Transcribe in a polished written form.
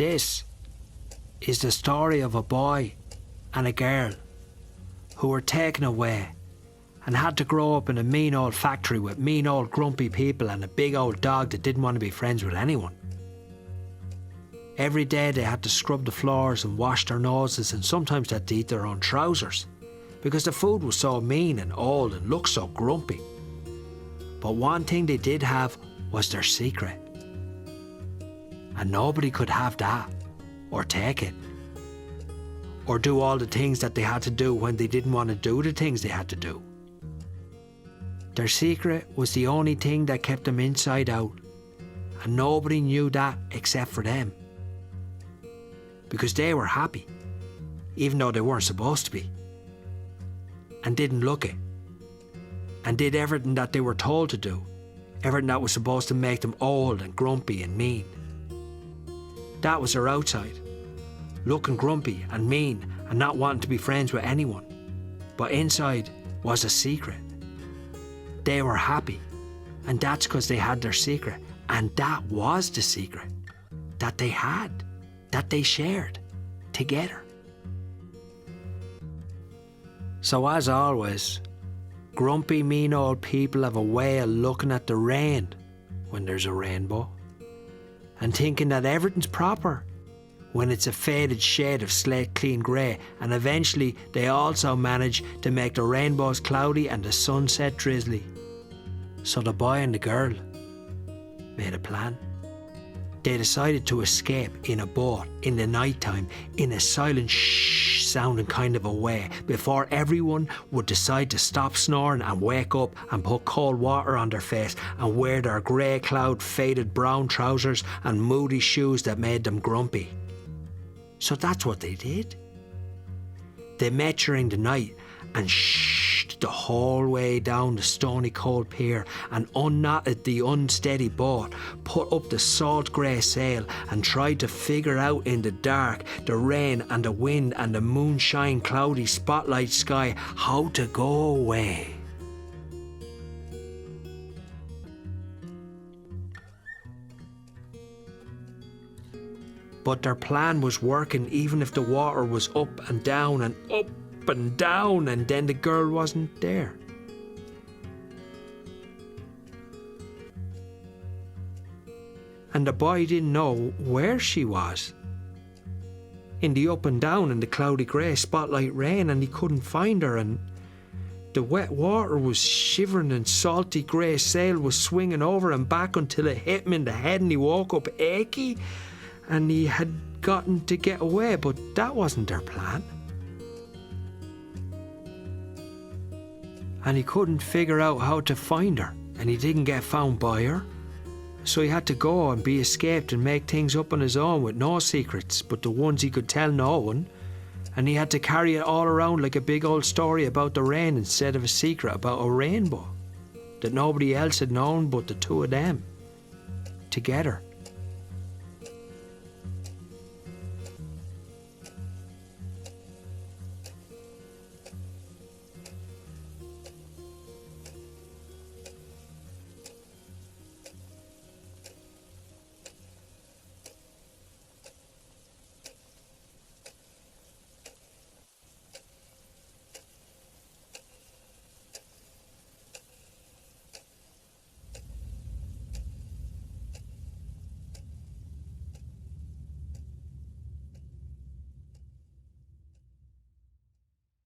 This is the story of a boy and a girl who were taken away and had to grow up in a mean old factory with mean old grumpy people and a big old dog that didn't want to be friends with anyone. Every day they had to scrub the floors and wash their noses, and sometimes they had to eat their own trousers because the food was so mean and old and looked so grumpy. But one thing they did have was their secret. And nobody could have that, or take it, or do all the things that they had to do when they didn't want to do the things they had to do. Their secret was the only thing that kept them inside out, and nobody knew that except for them. Because they were happy, even though they weren't supposed to be, and didn't look it, and did everything that they were told to do, everything that was supposed to make them old and grumpy and mean. That was their outside, looking grumpy and mean and not wanting to be friends with anyone. But inside was a secret. They were happy, and that's because they had their secret, and that was the secret that they had, that they shared together. So as always, grumpy, mean old people have a way of looking at the rain when there's a rainbow and thinking that everything's proper when it's a faded shade of slate clean grey, and eventually they also manage to make the rainbows cloudy and the sunset drizzly. So the boy and the girl made a plan. They decided to escape in a boat in the night time in a silent shh sounding kind of a way before everyone would decide to stop snoring and wake up and put cold water on their face and wear their grey cloud faded brown trousers and moody shoes that made them grumpy. So that's what they did. They met during the night and the whole way down the stony cold pier and unknotted the unsteady boat, put up the salt grey sail and tried to figure out in the dark, the rain and the wind and the moonshine cloudy spotlight sky how to go away. But their plan was working even if the water was up and down and up and down, and then the girl wasn't there. And the boy didn't know where she was. In the up and down and the cloudy grey spotlight rain, and he couldn't find her, and the wet water was shivering and salty grey sail was swinging over and back until it hit him in the head and he woke up achy, and he had gotten to get away, but that wasn't their plan. And he couldn't figure out how to find her, and he didn't get found by her. So he had to go and be escaped and make things up on his own with no secrets but the ones he could tell no one, and he had to carry it all around like a big old story about the rain instead of a secret about a rainbow that nobody else had known but the two of them, together.